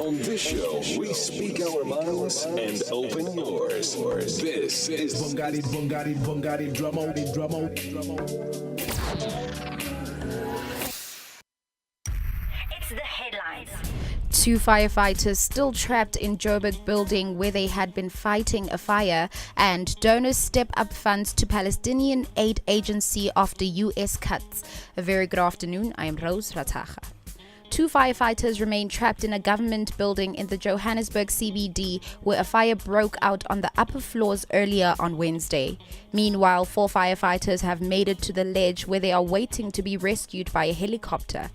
On this show, we speak our minds and open yours. This is Bongari Drummo. It's the headlines. 2 firefighters still trapped in Joburg building where they had been fighting a fire, and donors step up funds to Palestinian aid agency after US cuts. A very good afternoon. I am Rose Ratacha. 2 firefighters remain trapped in a government building in the Johannesburg CBD where a fire broke out on the upper floors earlier on Wednesday. Meanwhile, 4 firefighters have made it to the ledge where they are waiting to be rescued by a helicopter.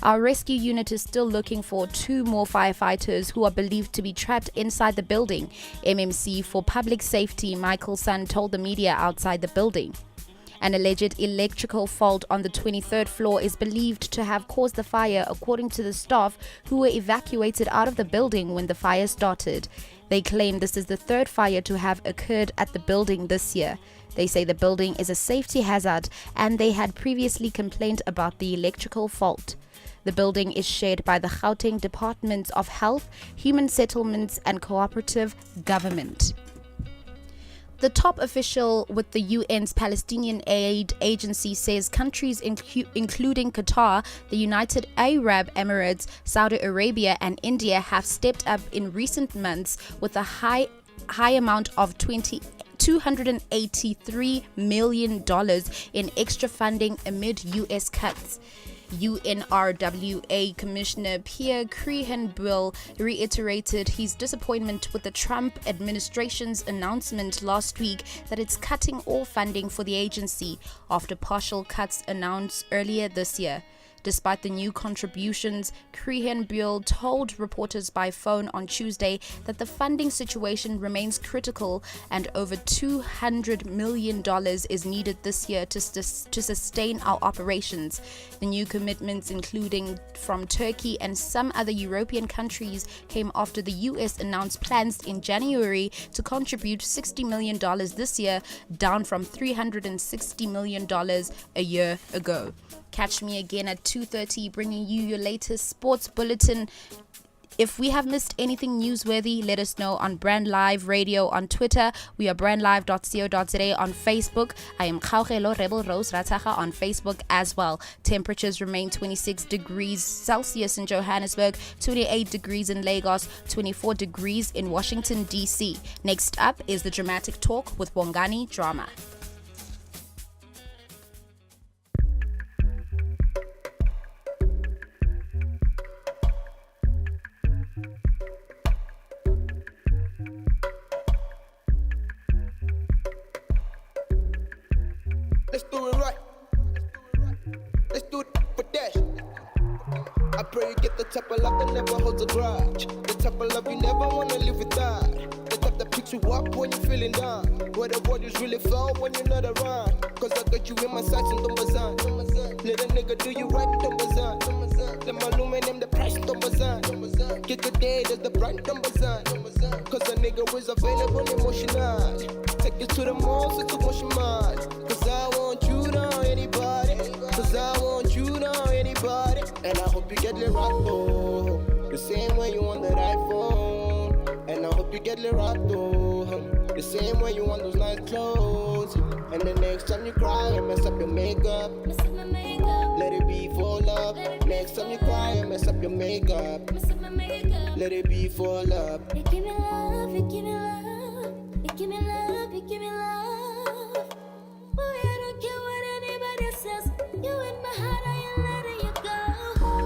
Our rescue unit is still looking for 2 more firefighters who are believed to be trapped inside the building. MMC for Public Safety Michael Sun told the media outside the building. An alleged electrical fault on the 23rd floor is believed to have caused the fire, according to the staff who were evacuated out of the building when the fire started. They claim this is the 3rd fire to have occurred at the building this year. They say the building is a safety hazard and they had previously complained about the electrical fault. The building is shared by the Gauteng Departments of Health, Human Settlements and Cooperative Government. The top official with the UN's Palestinian Aid Agency says countries including Qatar, the United Arab Emirates, Saudi Arabia and India have stepped up in recent months with a high amount of $283 million in extra funding amid US cuts. UNRWA Commissioner Pierre Crehenbuhl reiterated his disappointment with the Trump administration's announcement last week that it's cutting all funding for the agency after partial cuts announced earlier this year. Despite the new contributions, Crehenbuhl told reporters by phone on Tuesday that the funding situation remains critical and over $200 million is needed this year to sustain our operations. The new commitments, including from Turkey and some other European countries, came after the US announced plans in January to contribute $60 million this year, down from $360 million a year ago. Catch me again at 2:30, bringing you your latest sports bulletin. If we have missed anything newsworthy, let us know on Brand Live Radio on Twitter. We are brandlive.co.za on Facebook. I am Kgaugelo Rebel Rose Ratacha on Facebook as well. Temperatures remain 26 degrees Celsius in Johannesburg, 28 degrees in Lagos, 24 degrees in Washington, D.C. Next up is the Dramatic Talk with Bongani Drama. Let's do it right. Let's do it for dash. I pray you get the type of love that never holds a grudge. The type of love you never wanna live without. The type that picks you up when you're feeling down. Where the waters really flow when you're not around. Cause I got you in my sights and Tombazan. Let a nigga do you right, Tombazan. Let my lumen name the price, Tombazan. Get the day, there's the brand, Tombazan. Cause a nigga is available emotional. Take it to the mall, so to wash your mind. Cause I want you now, anybody. Cause I want you now, anybody. And I hope you get the right though. The same way you want that iPhone. And I hope you get the right though. The same way you want those nice clothes. And the next time you cry and mess up your makeup, let it be for love. Next time you cry and mess up your makeup, let it be for love. You give me love, you give me love. You give me love, you give me love. Boy, I don't care what anybody says. You in my heart, I ain't letting you go.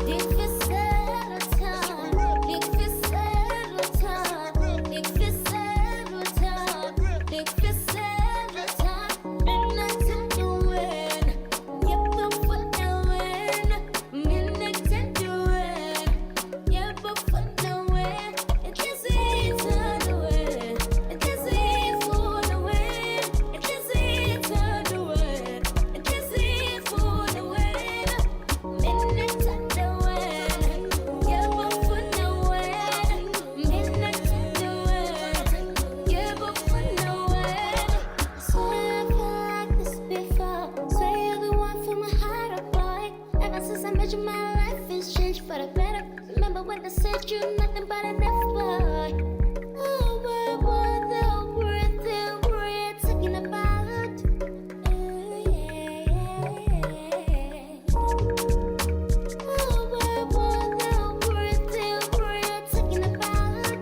Big fist settle time. Big fist settle time. Big fist settle time. Big fist settle time. Midnight to the win. Yep, the foot the win. Midnight to the win. Yep, the foot the win. It is easy to win. It is easy for the win. It is easy to win. Remember when I said you're nothing but an F-boy? Oh, what the words that we're talking about? Oh, what the words that we're talking about?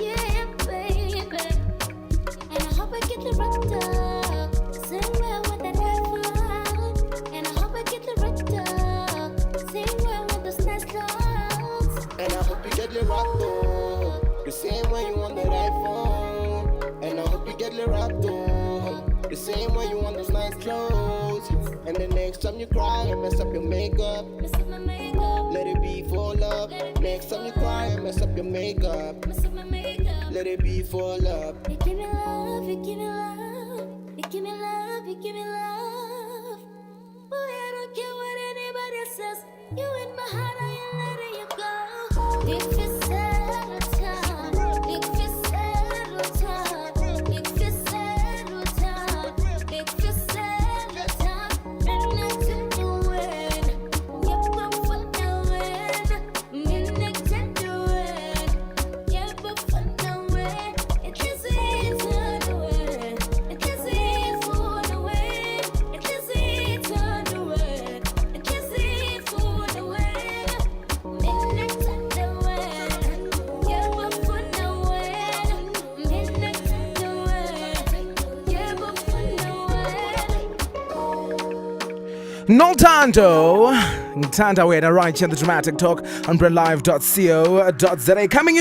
Yeah, baby. And I hope I get the right up. Somewhere with that rifle. And I hope I get the right up. Somewhere with those nice clothes. And I hope you get the rato, the same way you want that iPhone. And I hope you get the rato, the same way you want those nice clothes. And the next time you cry and mess up your makeup, Mess up my makeup. let it be for love. Next time you cry and mess up your makeup, Mess up my makeup. let it be for love. You give me love, you give me love. You give me love, you give me love. Boy, I don't care what anybody says. You in my heart, I ain't letting you go. If you settle down, if you settle down, if you settle down, if you settle down, and I tell you when, you go for the win. Minute to do it, you go for the win. It is easy to win. It is easy for the win. It is easy to win. It is easy for the win. Minute to do it, you go for the win. Minute to do it, you go for the win. Noltando. Tanda Weda right here on the Dramatic Talk on brandlive.co.za. Coming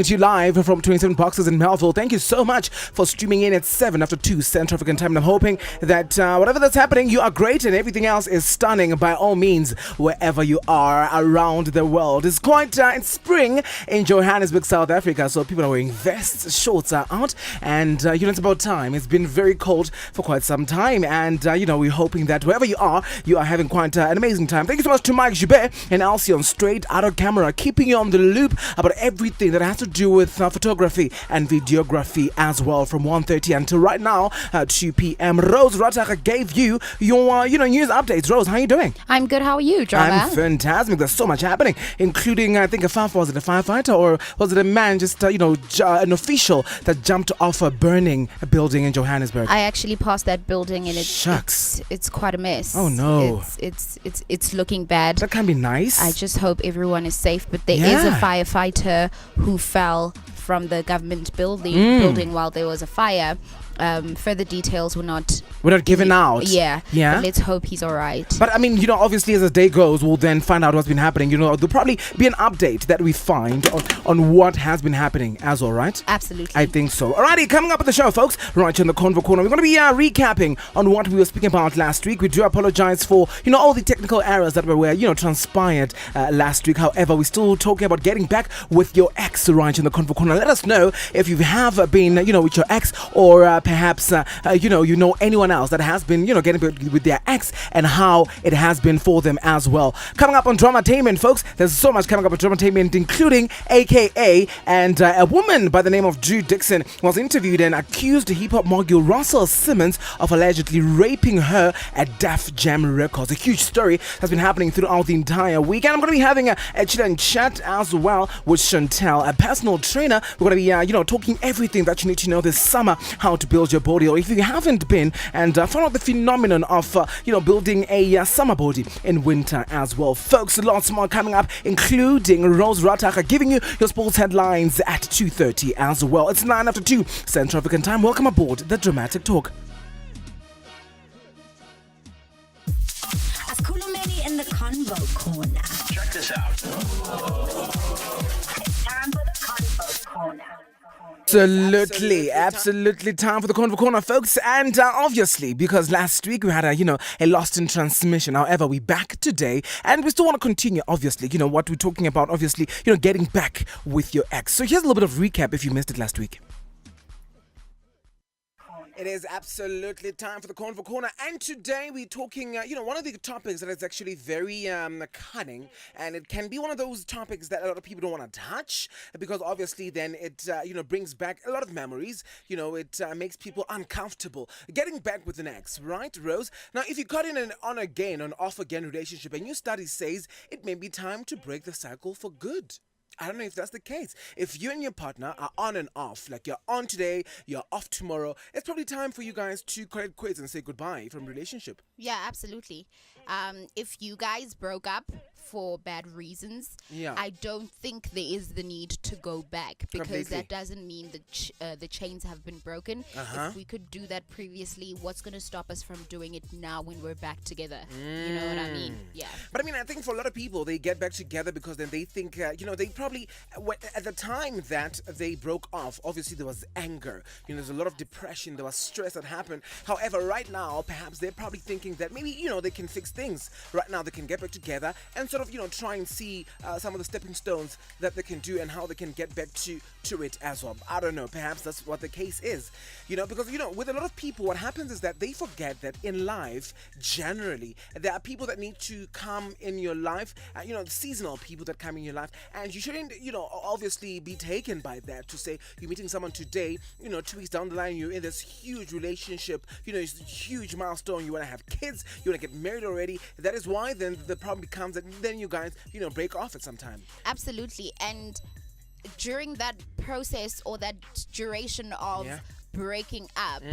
to you live from 27 Boxes in Melville. Thank you so much for streaming in at 7 after 2 Central African time. And I'm hoping that whatever that's happening, you are great and everything else is stunning by all means wherever you are around the world. It's quite it's spring in Johannesburg, South Africa, so people are wearing vests, shorts are out, and it's about time. It's been very cold for quite some time, and we're hoping that wherever you are having quite an amazing time. Thank you so much to Mike Joubert and Alcyon straight out of camera, keeping you on the loop about everything that has to do with photography and videography as well from 1:30 until right now 2 p.m. Rose Rataka gave you your news updates. Rose, how are you doing? I'm good. How are you, Drama? I'm fantastic. There's so much happening, including I think was it a firefighter or was it a man just an official that jumped off a burning building in Johannesburg? I actually passed that building and Shucks. it's quite a mess. Oh no. It's looking bad. That can be nice. I just hope everyone is safe, but there is a firefighter who fell from the government building while there was a fire. Further details were not given out. Yeah. But let's hope he's all right. But I mean, obviously as the day goes, we'll then find out what's been happening. There'll probably be an update that we find on what has been happening as well, right? Absolutely. I think so. Alrighty, coming up at the show, folks, right here in the Convo Corner, we're going to be recapping on what we were speaking about last week. We do apologize for, all the technical errors that were, transpired last week. However, we're still talking about getting back with your ex right in the Convo Corner. Let us know if you have been, with your ex or perhaps, you know anyone else that has been, getting with their ex and how it has been for them as well. Coming up on Dramatainment, folks, there's so much coming up on Dramatainment, including AKA and a woman by the name of Drew Dixon was interviewed and accused hip-hop mogul Russell Simmons of allegedly raping her at Def Jam Records. A huge story that's been happening throughout the entire weekend. I'm going to be having a chill and chat as well with Chantel, a personal trainer. We're going to be, talking everything that you need to know this summer, how to build your body, or if you haven't been and found out the phenomenon of building a summer body in winter as well. Folks, lots more coming up, including Rose Rataka giving you your sports headlines at 2:30 as well. It's 9 after 2 Central African time. Welcome aboard the Dramatic Talk. Akulumeni in the Convo Corner. Check this out. It's time for the Convo Corner. Absolutely time for the Convo Corner, folks. And obviously, because last week we had a lost in transmission. However, we're back today and we still want to continue, obviously, what we're talking about, obviously, getting back with your ex. So here's a little bit of recap if you missed it last week. It is absolutely time for the Convo Corner, and today we're talking, one of the topics that is actually very cunning, and it can be one of those topics that a lot of people don't want to touch because obviously then it, brings back a lot of memories. It makes people uncomfortable. Getting back with an ex, right, Rose? Now, if you got in an on-again, on off-again relationship, a new study says it may be time to break the cycle for good. I don't know if that's the case. If you and your partner are on and off, like you're on today, you're off tomorrow, it's probably time for you guys to call it quits and say goodbye from relationship. Yeah, absolutely. If you guys broke up for bad reasons, Yeah. I don't think there is the need to go back because Completely. that doesn't mean the chains have been broken. If we could do that previously, what's going to stop us from doing it now when we're back together? You know what I mean? Yeah. But I mean, I think for a lot of people, they get back together because then they think, they probably, at the time that they broke off, obviously there was anger, there's a lot of depression, there was stress that happened. However, right now, perhaps they're probably thinking that maybe, they can fix things. Right now, they can get back together and sort of, try and see some of the stepping stones that they can do and how they can get back to it as well. I don't know, perhaps that's what the case is, because, with a lot of people, what happens is that they forget that in life, generally, there are people that need to come in your life, seasonal people that come in your life, and you shouldn't, obviously be taken by that to say you're meeting someone today, 2 weeks down the line, you're in this huge relationship, it's a huge milestone, you want to have kids, you want to get married already. That is why then the problem becomes that then you guys, break off at some time. Absolutely. And during that process or that duration of Yeah. breaking up,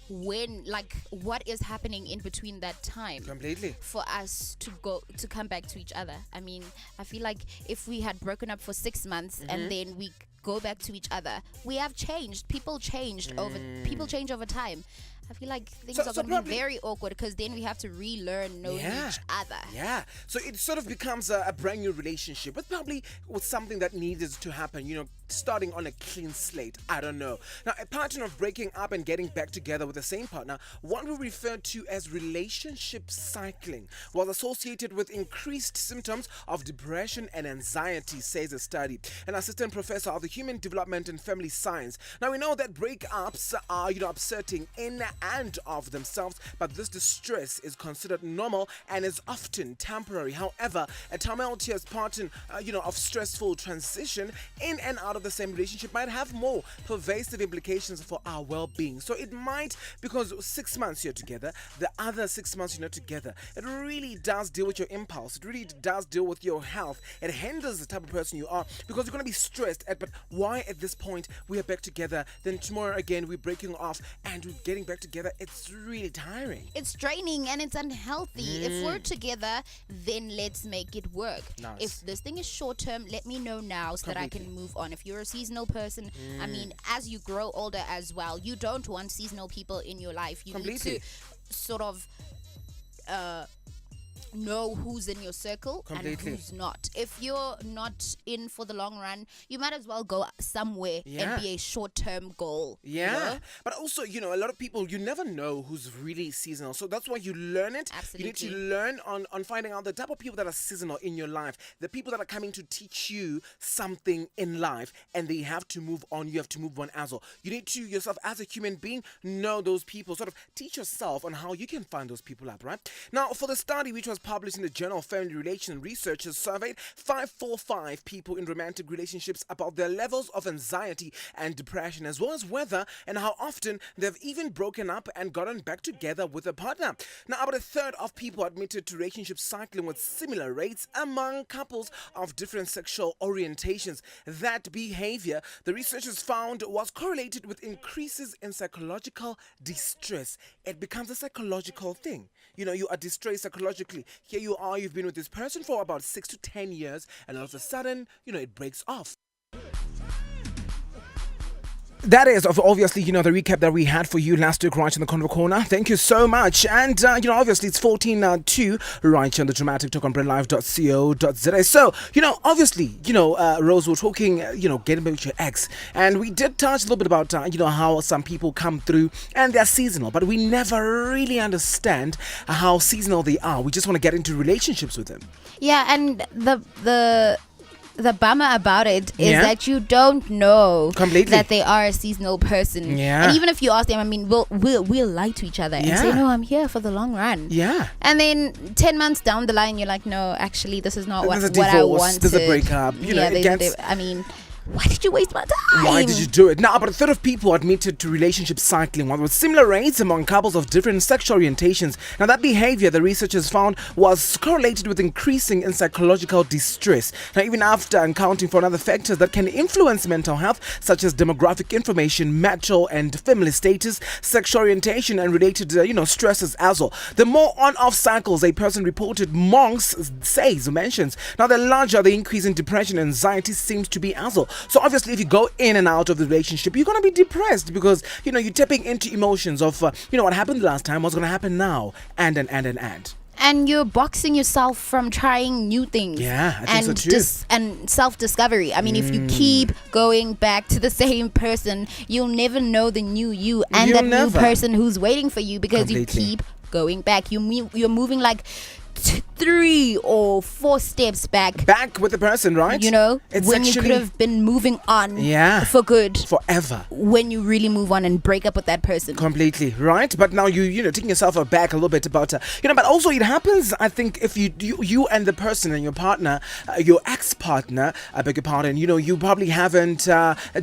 what is happening in between that time Completely. for us to come back to each other? I mean, I feel like if we had broken up for 6 months and then we go back to each other, we have changed. People change over time. I feel like things So are going to be probably- very awkward because then we have to relearn knowing each other. Yeah. So it sort of becomes a brand new relationship, but probably with something that needed to happen, starting on a clean slate. I don't know. Now, a pattern of breaking up and getting back together with the same partner, what we refer to as relationship cycling, was associated with increased symptoms of depression and anxiety, says a study. An assistant professor of the Human Development and Family Science. Now, we know that breakups are, upsetting in and of themselves, but this distress is considered normal and is often temporary. However, a tumultuous pattern, of stressful transition in and out of the same relationship might have more pervasive implications for our well-being. So it might, because 6 months you're together, the other 6 months you're not together, it really does deal with your impulse. It really does deal with your health. It hinders the type of person you are because you're going to be stressed at, but why at this point we are back together, then tomorrow again we're breaking off and we're getting back together. It's really tiring. It's draining and it's unhealthy. If we're together, then let's make it work. Nice. If this thing is short term, let me know now so that I can move on. If you're a seasonal person, I mean, as you grow older as well, you don't want seasonal people in your life. You Completely. need to sort of know who's in your circle Completely. and who's not. If you're not in for the long run, you might as well go somewhere Yeah. and be a short-term goal. Yeah, but also, a lot of people, you never know who's really seasonal. So that's why you learn it. You need to Absolutely. learn on finding out the type of people that are seasonal in your life, the people that are coming to teach you something in life, and they have to move on. You have to move on as well. You need to, yourself as a human being, know those people, sort of teach yourself on how you can find those people up, right? Now, for the study, which was published in the Journal of Family Relations, researchers surveyed 545 people in romantic relationships about their levels of anxiety and depression, as well as whether and how often they've even broken up and gotten back together with a partner. Now, about a third of people admitted to relationship cycling with similar rates among couples of different sexual orientations. That behavior, the researchers found, was correlated with increases in psychological distress. It becomes a psychological thing. You are distressed psychologically. Here you are, you've been with this person for about 6 to 10 years, and all of a sudden, it breaks off. That is obviously, the recap that we had for you last week right in the Convo Corner. Thank you so much. And, obviously it's 14:02 right here on the Dramatic Talk on BrandLive.co.za. So, obviously, Rose, we're talking, getting back with your ex. And we did touch a little bit about, how some people come through and they're seasonal, but we never really understand how seasonal they are. We just want to get into relationships with them. Yeah, and the the bummer about it is Yeah. that you don't know Completely. that they are a seasonal person. Yeah. And even if you ask them, I mean, we'll lie to each other and say, Yeah. no, I'm here for the long run. Yeah. And then 10 months down the line, you're like, no, actually, this is not what There's a I divorce, wanted. there's a breakup, you know, it gets- I mean, why did you waste my time? Why did you do it? Now, about a third of people admitted to relationship cycling, while with similar rates among couples of different sexual orientations. Now, that behavior, the researchers found, was correlated with increasing in psychological distress. Now, even after accounting for other factors that can influence mental health, such as demographic information, marital and family status, sexual orientation, and related, stresses as well. The more on-off cycles a person reported, Monks mentions. Now, the larger the increase in depression and anxiety seems to be as well. So obviously, if you go in and out of the relationship, you're going to be depressed because, you're tapping into emotions of, what happened last time, what's going to happen now, and. And you're boxing yourself from trying new things. Yeah, I think so too. And self-discovery. I mean, if you keep going back to the same person, you'll never know the new you and You'll that never. new person who's waiting for you because Completely. you keep going back. You're moving like 3 or 4 steps Back with the person, right? It's when you actually could have been moving on for good. forever. When you really move on and break up with that person. Completely, right? But now you taking yourself back a little bit about but also it happens. I think if you and the person and your partner, your ex-partner, I beg your pardon, you probably haven't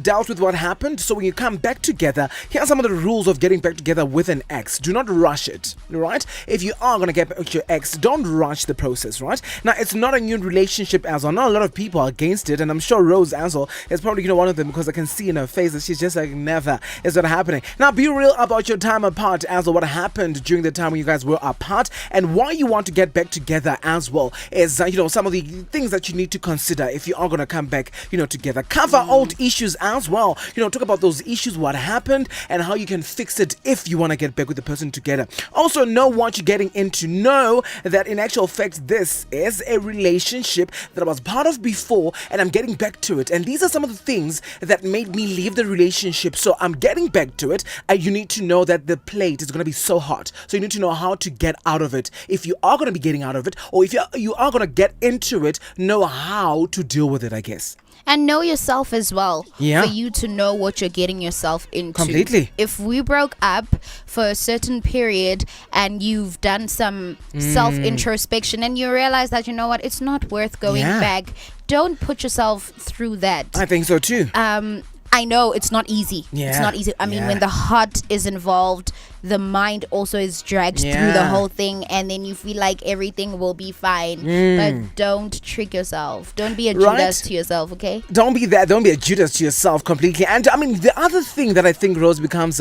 dealt with what happened. So when you come back together, here are some of the rules of getting back together with an ex. Do not rush it, right? If you are gonna get back with your ex, don't rush the process, right? Now it's not a new relationship as well. Not a lot of people are against it, and I'm sure Rose as well is probably one of them because I can see in her face that she's just like never is that happening. Now be real about your time apart as well. What happened during the time when you guys were apart and why you want to get back together as well is some of the things that you need to consider if you are going to come back together. Cover old issues as well. Talk about those issues, what happened and how you can fix it if you want to get back with the person together. Also know what you're getting into. Know that in actual fact this is a relationship that I was part of before and I'm getting back to it, and these are some of the things that made me leave the relationship, so I'm getting back to it. And you need to know that the plate is going to be so hot, so you need to know how to get out of it if you are going to be getting out of it, or if you are going to get into it, know how to deal with it, I guess. And know yourself as well. Yeah. For you to know what you're getting yourself into. Completely. If we broke up for a certain period and you've done some self-introspection and you realize that, it's not worth going back, don't put yourself through that. I think so too. I know it's not easy. Yeah. It's not easy. I mean, Yeah. when the heart is involved, the mind also is dragged through the Yeah. whole thing, and then you feel like everything will be fine. But don't trick yourself. Don't be a Right. Judas to yourself, okay? Don't be that. Don't be a Judas to yourself completely. And I mean, the other thing that I think, Rose, becomes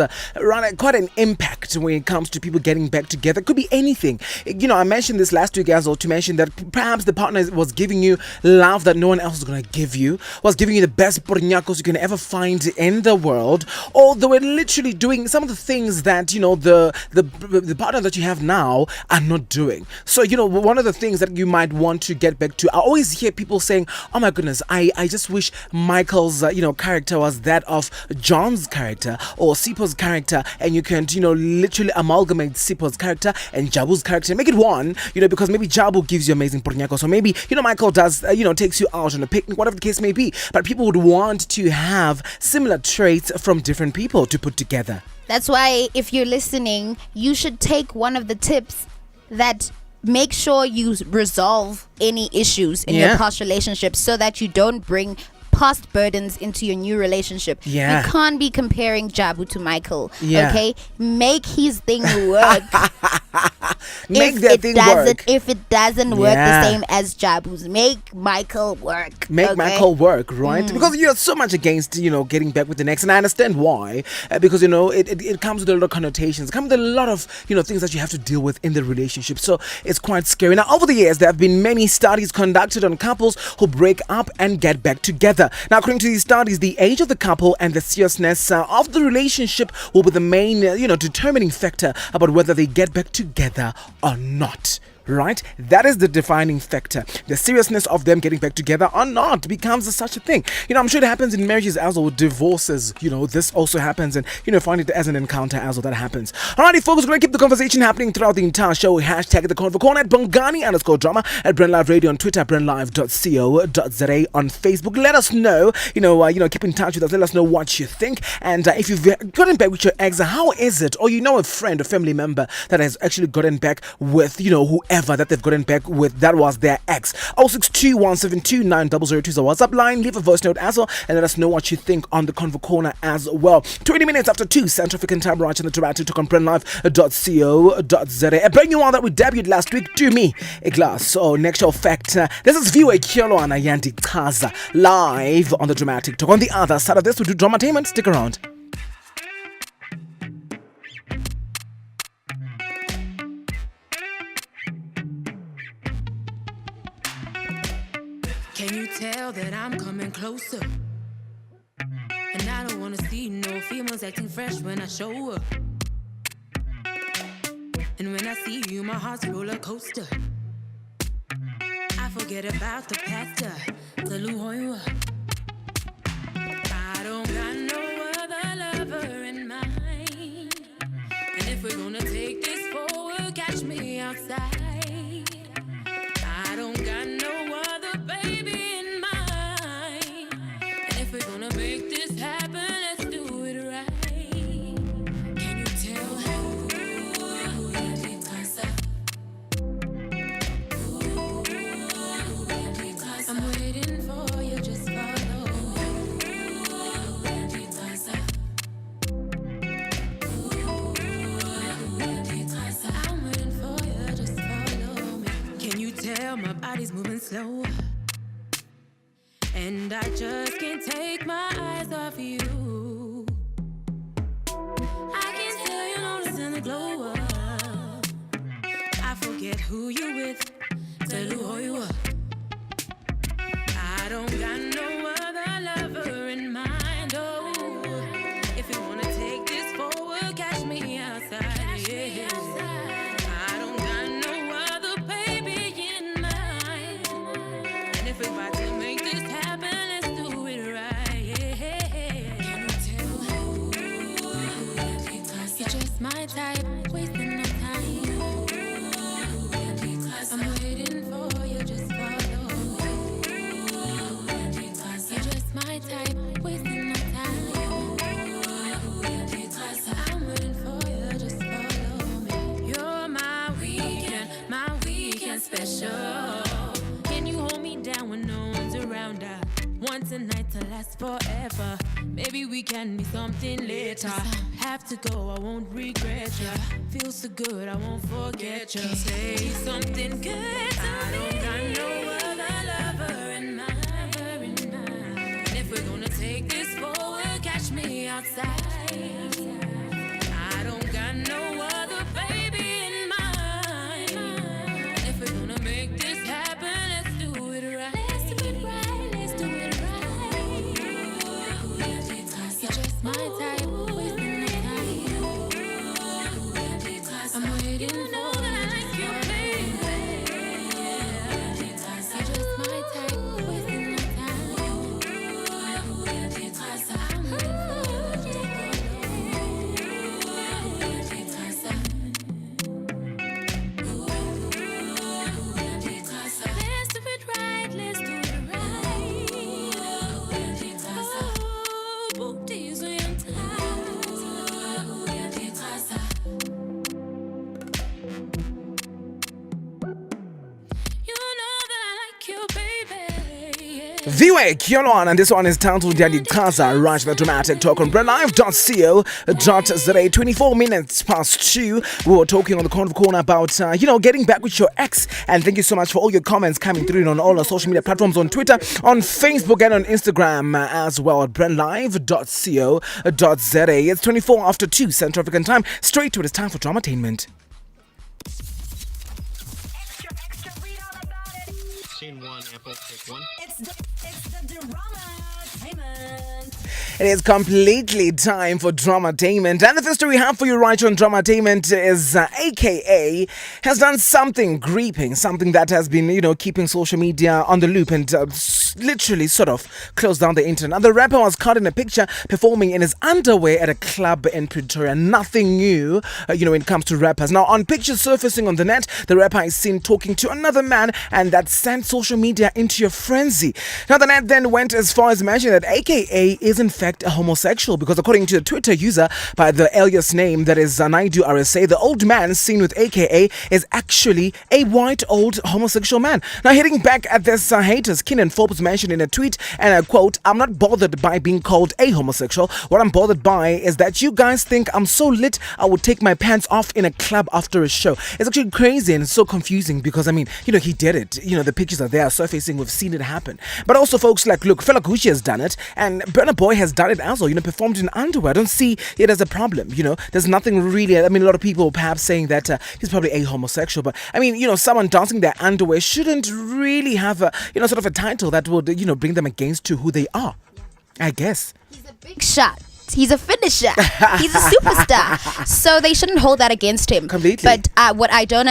quite an impact when it comes to people getting back together could be anything. I mentioned this last week as well, to mention that perhaps the partner was giving you love that no one else is going to give you, was giving you the best porñacos you can ever find in the world, or they were literally doing some of the things that, the partner that you have now are not doing. So, one of the things that you might want to get back to, I always hear people saying, oh my goodness, I just wish Michael's, character was that of John's character or Sipo's character, and you can, literally amalgamate Sipo's character and Jabu's character, make it one, because maybe Jabu gives you amazing porñacos, so maybe, Michael does, takes you out on a picnic, whatever the case may be, but people would want to have similar traits from different people to put together. That's why if you're listening, you should take one of the tips that make sure you resolve any issues in your past relationships so that you don't bring past burdens into your new relationship. Yeah. You can't be comparing Jabu to Michael. Yeah. Okay? Make his thing work. Make that thing work. If it doesn't work Yeah. the same as Jabu's, make Michael work. Make okay? Michael work, right? Because you're so much against, getting back with the next, and I understand why. Because it comes with a lot of connotations. It comes with a lot of things that you have to deal with in the relationship. So it's quite scary. Now, over the years, there have been many studies conducted on couples who break up and get back together. Now, according to these studies, the age of the couple and the seriousness of the relationship will be the main, determining factor about whether they get back together or not. right? That is the defining factor. The seriousness of them getting back together or not becomes such a thing. I'm sure it happens in marriages as well, divorces. This also happens, and find it as an encounter as well that happens. Alrighty, folks, we're going to keep the conversation happening throughout the entire show. Hashtag the Convo Corner at Bongani_drama at Brand Live Radio on Twitter, brandlive.co.za on Facebook. Let us know, keep in touch with us. Let us know what you think. And if you've gotten back with your ex, how is it? Or a friend or family member that has actually gotten back with, whoever that they've gotten back with that was their ex. 0621729002 is the WhatsApp line. Leave a voice note as well and let us know what you think on the Convo Corner as well. 20 minutes after 2 Central African time, right on the Toronto to brandlive.co.za. A brand new one that we debuted last week. Do me a glass. So next show fact. This is Viwe Kyolwana Yandi Kaza live on the Dramatic Talk. On the other side of this, we do Dramatainment. Stick around. Can you tell that I'm coming closer? And I don't wanna see no females acting fresh when I show up. And when I see you, my heart's a roller coaster. I forget about the past, the Luhoiwa. I don't got no other lover in mind. And if we're gonna take this forward, catch me outside. I don't got no other baby in mind. And if we're gonna make this happen, let's do it right. Can you tell who I'm waiting for you, just follow. I'm waiting for you, just follow me. Can you tell my body's moving slow? And I just can't take my eyes off you. I can tell you're noticing the glow up. I forget who you with, tell you who you are. I don't got no other lover in mind, oh. If you wanna take this forward, catch me outside, yeah. I don't got no other baby in mind. And if we're about to make this happen, let's do it right, yeah. Can you tell who? You're just my type, wasting no time. I'm waiting for you, just follow. You're just my type, wasting no time. I'm waiting for you, just follow me. You're my weekend special. Can you hold me down when no one's around? I want tonight to last forever. Maybe we can be something later. Have to go, I won't regret ya. Feel so good, I won't forget ya. Say something good. I don't got no other lover in mind. And if we're gonna take this forward, catch me outside. I don't got no other baby in mind. And if we're gonna make this happen, let's do it right. Let's do it right, let's do it right. You're just my type, wasting no time. I'm waiting for you, like you, baby. You're just my type, wasting no time. I'm waiting for let's do it right, let's do it right. Oh, both days when I'm you know that I like you, baby. Yeah. Viwe Kyolwana, and this one is titled Yandi Kaza, right to the Dramatic Talk on brandlive.co.za. 24 minutes past 2. We were talking on the Convo Corner about, getting back with your ex. And thank you so much for all your comments coming through on all our social media platforms, on Twitter, on Facebook, and on Instagram as well at brandlive.co.za. It's 24 after 2 Central African time. Straight to it, it's time for Dramatainment. Extra, read all about it. Scene one, Apple, take one. It's the drama It is completely time for Dramatainment. And the first story we have for you right on Dramatainment is AKA has done something gripping, something that has been, keeping social media on the loop and literally sort of closed down the internet. Now, the rapper was caught in a picture performing in his underwear at a club in Pretoria. Nothing new, when it comes to rappers. Now, on pictures surfacing on the net, the rapper is seen talking to another man, and that sent social media into a frenzy. Now, the net then went as far as mentioning that AKA is in fact a homosexual, because according to a Twitter user by the alias name that is Zanaidu RSA, the old man seen with AKA is actually a white old homosexual man. Now, hitting back at this haters, Keenan Forbes mentioned in a tweet, and I quote, "I'm not bothered by being called a homosexual. What I'm bothered by is that you guys think I'm so lit I would take my pants off in a club after a show." It's actually crazy and so confusing because, he did it. The pictures are there surfacing. We've seen it happen. But also, folks, look, Fela Gucci has done it, and Burna Boy has done it as well, performed in underwear. I don't see it as a problem. There's nothing really. A lot of people perhaps saying that he's probably a homosexual, but someone dancing their underwear shouldn't really have a, sort of a title that would, bring them against to who they are, I guess. He's a big shot. He's a finisher. He's a superstar. So they shouldn't hold that against him. Completely. But what I don't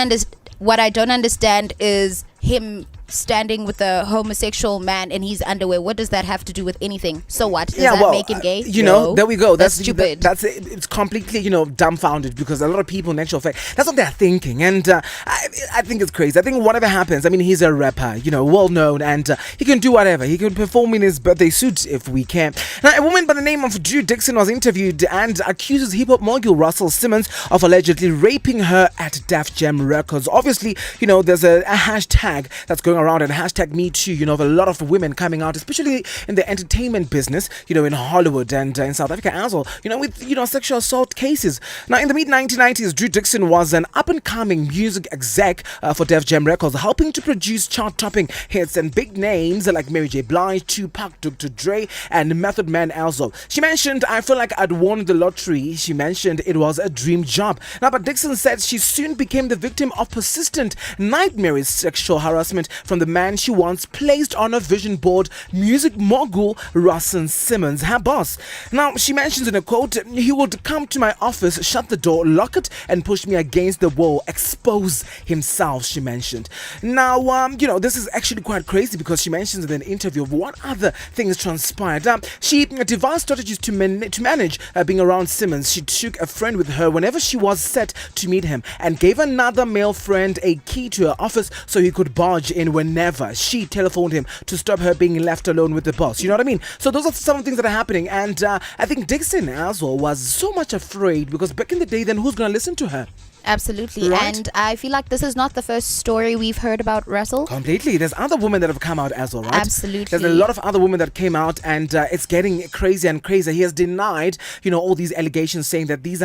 understand is him standing with a homosexual man in his underwear. What does that have to do with anything? So what? Does that make him gay? No. There we go. That's stupid. It's completely, dumbfounded, because a lot of people in actual fact, that's what they're thinking. And I think it's crazy. I think whatever happens, he's a rapper, well known, and he can do whatever. He can perform in his birthday suit if we can. Now, a woman by the name of Drew Dixon was interviewed and accuses hip-hop mogul Russell Simmons of allegedly raping her at Def Jam Records. Obviously, there's a hashtag that's going around, and hashtag Me Too, of a lot of women coming out, especially in the entertainment business, in Hollywood and in South Africa as well, with, sexual assault cases. Now, in the mid-1990s, Drew Dixon was an up-and-coming music exec for Def Jam Records, helping to produce chart-topping hits and big names like Mary J. Blige, Tupac, Dr. Dre, and Method Man as well. She mentioned, "I feel like I'd won the lottery." She mentioned it was a dream job. Now, but Dixon said she soon became the victim of persistent, nightmarish sexual harassment from the man she once placed on a vision board, music mogul Russell Simmons, her boss. Now, she mentions in a quote, "He would come to my office, shut the door, lock it, and push me against the wall, expose himself," she mentioned. Now, this is actually quite crazy, because she mentions in an interview of what other things transpired. She devised strategies to manage being around Simmons. She took a friend with her whenever she was set to meet him, and gave another male friend a key to her office so he could barge in whenever she telephoned him to stop her being left alone with the boss. You know what I mean? So those are some of the things that are happening, and I think Dixon as well was so much afraid, because back in the day, then who's going to listen to her? Absolutely. Right? And I feel like this is not the first story we've heard about Russell. Completely. There's other women that have come out as well, right? Absolutely. There's a lot of other women that came out, and it's getting crazier and crazier. He has denied, all these allegations, saying that this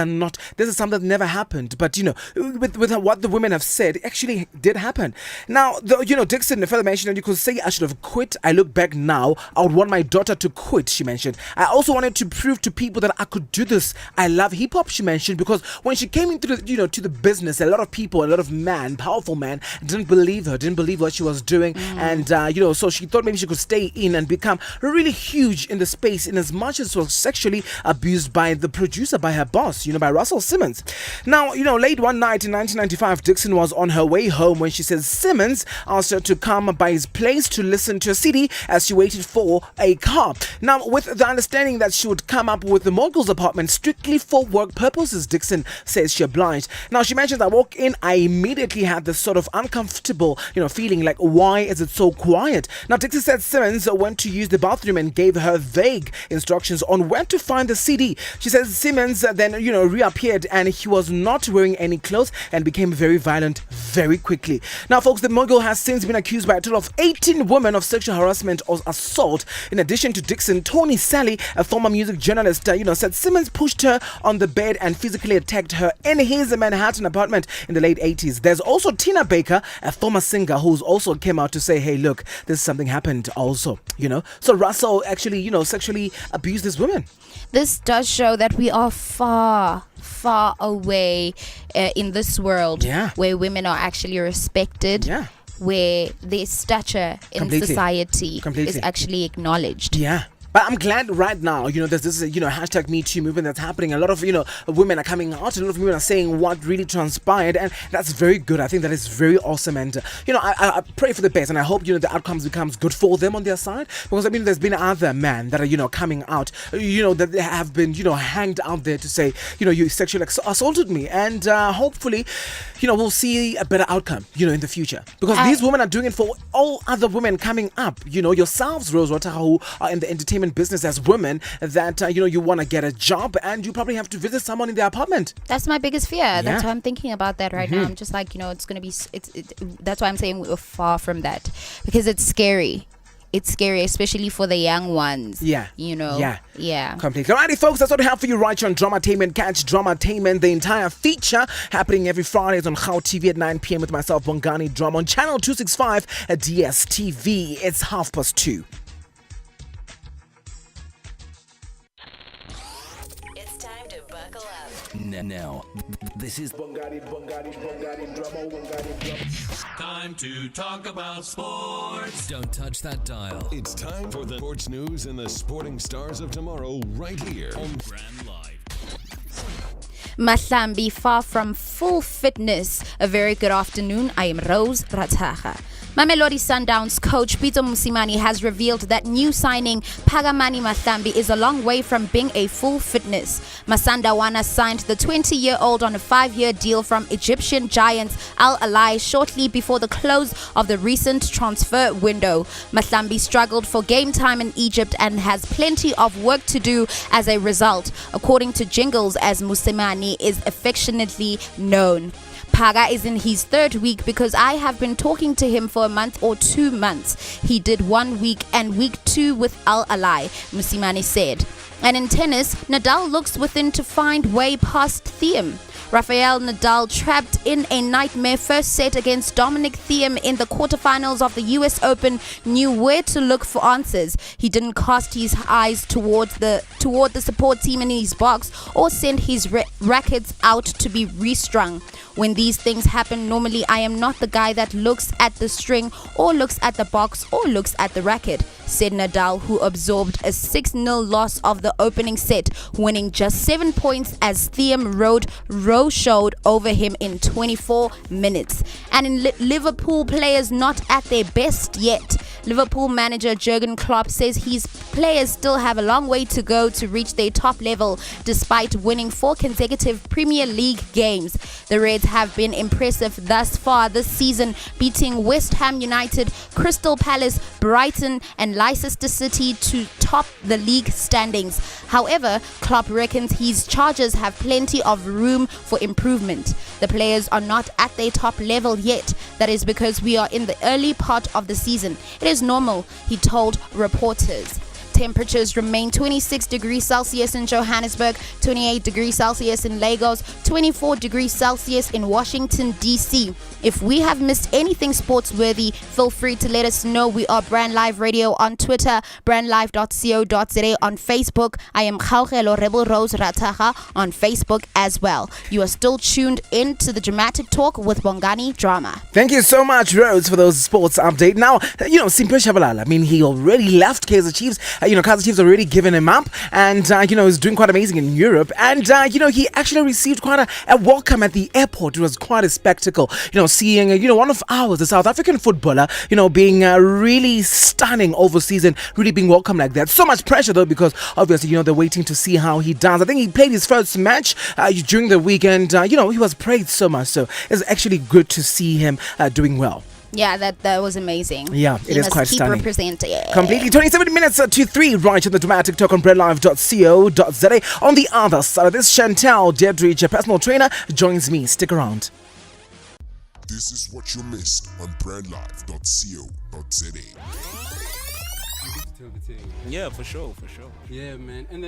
is something that never happened. But, with what the women have said, it actually did happen. Now, Dixon further mentioned that you could say I should have quit. I look back now, I would want my daughter to quit, she mentioned. I also wanted to prove to people that I could do this. I love hip hop, she mentioned, because when she came into the, to the business, a lot of people, a lot of powerful men didn't believe her, didn't believe what she was doing, and so she thought maybe she could stay in and become really huge in the space, in as much as was sexually abused by the producer, by her boss, by Russell Simmons. Now, late one night in 1995, Dixon was on her way home when she says Simmons asked her to come by his place to listen to a CD as she waited for a car. Now, with the understanding that she would come up with the mogul's apartment strictly for work purposes, Dixon says she obliged. Now, she mentions, "I walked in, I immediately had this sort of uncomfortable, feeling like, why is it so quiet?" Now, Dixon said Simmons went to use the bathroom and gave her vague instructions on where to find the CD. She says Simmons then, reappeared, and he was not wearing any clothes and became very violent very quickly. Now, folks, the mogul has since been accused by a total of 18 women of sexual harassment or assault. In addition to Dixon, Tony Sally, a former music journalist, said Simmons pushed her on the bed and physically attacked her in his Manhattan apartment in the late 80s. There's also Tina Baker, a former singer, who's also came out to say, hey, look, this something happened also, So Russell actually, sexually abused this woman. This does show that we are far away in this world where women are actually respected, where their stature in society is actually acknowledged. Yeah. But I'm glad right now, there's this, hashtag Me Too movement that's happening. A lot of, women are coming out. A lot of women are saying what really transpired, and that's very good. I think that is very awesome. And, I pray for the best, and I hope, the outcomes becomes good for them on their side. Because, there's been other men that are, coming out, that they have been, hanged out there to say, you sexually assaulted me. And hopefully, we'll see a better outcome, in the future. Because these women are doing it for all other women coming up. Yourselves, Rose Water, who are in the entertainment business as women, that, you want to get a job and you probably have to visit someone in their apartment. That's my biggest fear. That's why I'm thinking about that right now. I'm just like, it's going to be, that's why I'm saying we're far from that. Because it's scary. It's scary, especially for the young ones. Yeah. Yeah. Completely. Alrighty, folks, that's what we have for you right here on Dramatainment. Catch Dramatainment, the entire feature, happening every Friday on Khao TV at 9 p.m. with myself, Bongani Drama, on channel 265 at DSTV. It's 2:30. It's time to buckle up. Now, this is Bongani Drama. Time to talk about sports. Don't touch that dial. It's time for the sports news and the sporting stars of tomorrow right here on Brand Live. Mahlambi, far from full fitness. A very good afternoon. I am Rose Ratsaga. Mamelodi Sundowns coach Peter Mosimane has revealed that new signing Phakamani Mahlambi is a long way from being a full fitness. Masandawana signed the 20-year-old on a 5-year deal from Egyptian giants Al Ahly shortly before the close of the recent transfer window. Mahlambi struggled for game time in Egypt and has plenty of work to do as a result, according to Jingles, as Mosimane is affectionately known. Paga is in his 3rd week because I have been talking to him for a month or 2 months. He did 1 week and week 2 with Al Ahly, Mosimane said. And in tennis, Nadal looks within to find way past Thiem. Rafael Nadal trapped in a nightmare first set against Dominic Thiem in the quarterfinals of the US Open knew where to look for answers. He didn't cast his eyes toward the support team in his box or send his rackets out to be restrung. When these things happen, normally I am not the guy that looks at the string or looks at the box or looks at the racket, said Nadal, who absorbed a 6-0 loss of the opening set, winning just 7 points as Thiem showed over him in 24 minutes. And in Liverpool players not at their best yet. Liverpool manager Jurgen Klopp says his players still have a long way to go to reach their top level despite winning 4 consecutive Premier League games. The Reds have been impressive thus far this season, beating West Ham United, Crystal Palace, Brighton and Leicester City to top the league standings. However, Klopp reckons his Chargers have plenty of room for improvement. The players are not at their top level yet. That is because we are in the early part of the season. It is normal, he told reporters. Temperatures remain 26 degrees Celsius in Johannesburg, 28 degrees Celsius in Lagos, 24 degrees Celsius in Washington, D.C. If we have missed anything sports-worthy, feel free to let us know. We are Brand Live Radio on Twitter, brandlive.co.za on Facebook. I am Khaugelo Rebel Rose Ratsaga on Facebook as well. You are still tuned in to the Dramatic Talk with Bongani Drama. Thank you so much, Rose, for those sports update. Now, Simphiwe Tshabalala, he already left Kaizer Chiefs. Kaizer Chiefs already given him up and, is doing quite amazing in Europe. And, he actually received quite a welcome at the airport. It was quite a spectacle, seeing, one of ours, the South African footballer, being really stunning overseas and really being welcomed like that. So much pressure, though, because obviously, they're waiting to see how he does. I think he played his first match during the weekend. He was praised so much. So it's actually good to see him doing well. Yeah, that was amazing. Yeah, it is quite stunning. Representing. Completely. 27 minutes to 3 right on the Dramatic Talk on brandlive.co.za. On the other side of this, Chantal Dedridge, a personal trainer, joins me. Stick around. This is what you missed on brandlive.co.za. Yeah, for sure. Yeah, man. And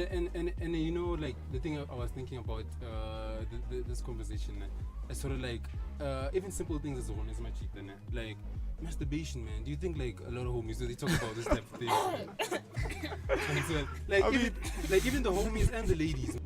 like the thing I was thinking about this conversation, it's sort of like even simple things as a one is much cheaper, like masturbation, man. Do you think like a lot of homies they talk about this type of thing? Even the homies and the ladies.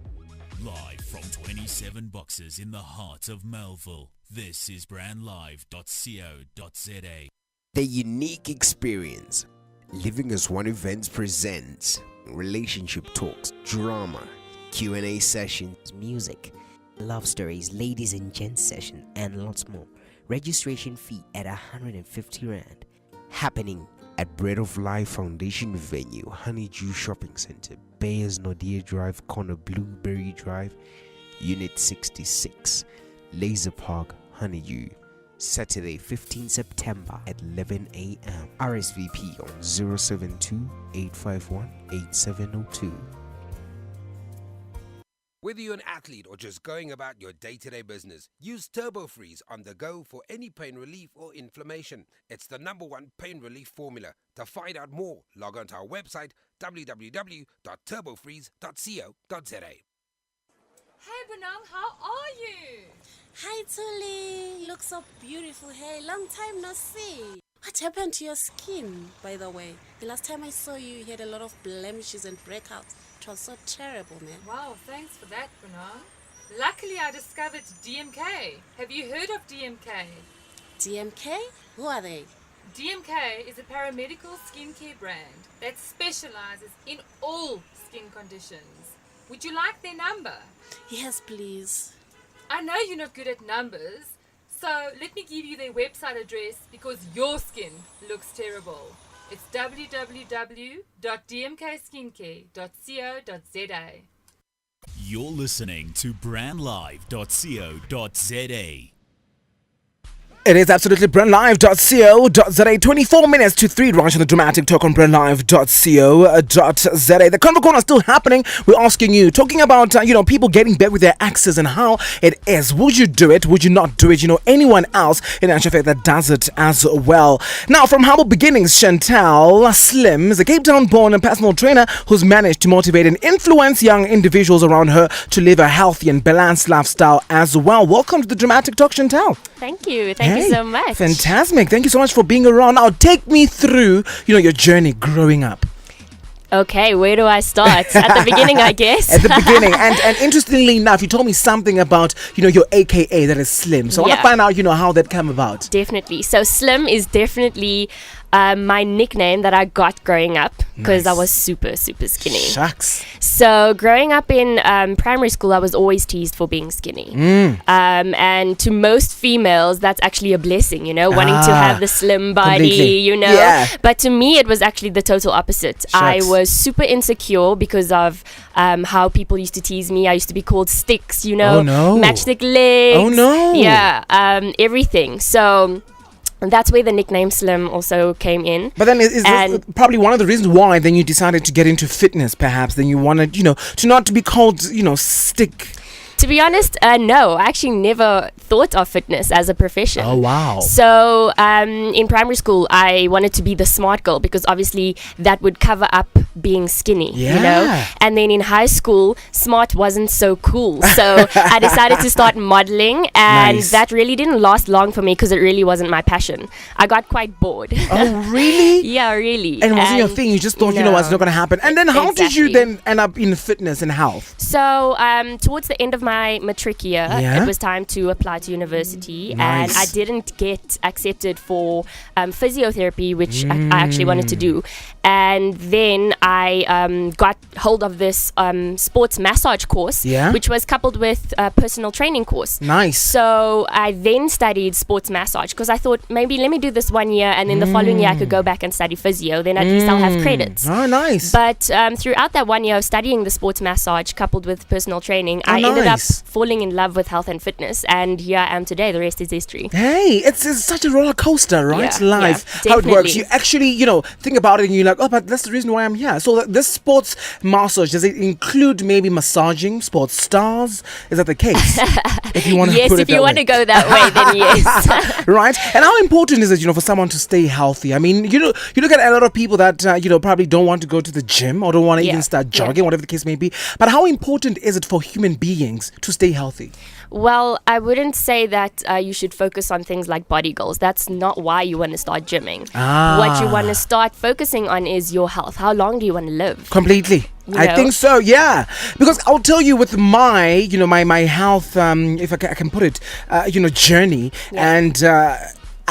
Live from 27 boxes in the heart of Melville, this is brandlive.co.za. The unique experience. Living as One Events presents relationship talks, drama, Q&A sessions, music, love stories, ladies and gents session, and lots more. Registration fee at 150 Rand. happening at Bread of Life Foundation venue, Honeydew Shopping Center, Bayers Nordia Drive, corner Blueberry Drive, Unit 66, Laser Park, Honeydew. Saturday, 15 September at 11 a.m. RSVP on 072-851-8702. Whether you're an athlete or just going about your day-to-day business, use Turbo Freeze on the go for any pain relief or inflammation. It's the #1 pain relief formula. To find out more, log on to our website www.turbofreeze.co.za. Hey Bonang, how are you? Hi Tuli, look so beautiful. Hey, long time no see. What happened to your skin, by the way? The last time I saw you, you had a lot of blemishes and breakouts. It was so terrible, man. Wow, thanks for that, Bonang. Luckily, I discovered DMK. Have you heard of DMK? DMK? Who are they? DMK is a paramedical skincare brand that specializes in all skin conditions. Would you like their number? Yes, please. I know you're not good at numbers, so let me give you their website address because your skin looks terrible. It's www.dmkskincare.co.za. You're listening to brandlive.co.za. It is absolutely brandlive.co.za. 24 minutes to 3 right on the dramatic talk on brandlive.co.za. The Convo Corner is still happening. We're asking you, talking about, people getting back with their exes and how it is. Would you do it? Would you not do it? Anyone else in actual fact that does it as well. Now, from humble beginnings, Chantal Slim is a Cape Town born and personal trainer who's managed to motivate and influence young individuals around her to live a healthy and balanced lifestyle as well. Welcome to the dramatic talk, Chantal. Thank you. Thank you so much. Fantastic. Thank you so much for being around. Now, take me through, your journey growing up. Okay, where do I start? At the beginning, I guess. At the beginning. And interestingly enough, you told me something about, your AKA, that is Slim. So I want to find out, how that came about. Definitely. So Slim is definitely my nickname that I got growing up because I was super, super skinny. Shucks. So growing up in primary school, I was always teased for being skinny. And to most females, that's actually a blessing, wanting to have the slim body, Yeah. But to me, it was actually the total opposite. Shucks. I was super insecure because of how people used to tease me. I used to be called Sticks, Oh, no. matchstick legs. Oh, no. Yeah, everything. So that's where the nickname Slim also came in. But then is this probably one of the reasons why then you decided to get into fitness, perhaps? Then you wanted, to not to be called, stick. To be honest, no. I actually never thought of fitness as a profession. Oh, wow. So in primary school, I wanted to be the smart girl because obviously that would cover up being skinny, And then in high school, smart wasn't so cool. So I decided to start modeling, and that really didn't last long for me because it really wasn't my passion. I got quite bored. Oh, really? Yeah, really. And it wasn't your thing. You just thought, it's not going to happen. And then how did you then end up in fitness and health? So towards the end of my matric year, it was time to apply to university, and I didn't get accepted for physiotherapy, which I actually wanted to do. And then I got hold of this sports massage course, which was coupled with a personal training course. Nice. So I then studied sports massage because I thought maybe let me do this 1 year, and then the following year I could go back and study physio. Then at least I'll have credits. Oh, nice. But throughout that 1 year of studying the sports massage coupled with personal training, I ended up falling in love with health and fitness, and here I am today. The rest is history. Hey, it's such a roller coaster, right? Yeah, Life, how it works. You actually, think about it and you're like, oh, but that's the reason why I'm here. So this sports massage, does it include maybe massaging sports stars? Is that the case? If you want to yes, put it if you want to that way. go that way, then yes. Right? And how important is it, for someone to stay healthy? I mean, you look at a lot of people that, probably don't want to go to the gym or don't want to even start jogging, whatever the case may be. But how important is it for human beings to stay healthy? Well, I wouldn't say that you should focus on things like body goals. That's not why you want to start gymming. What you want to start focusing on is your health. How long do you want to live? Completely. I think so, yeah. Because I'll tell you with my, my health, if I can put it, journey. And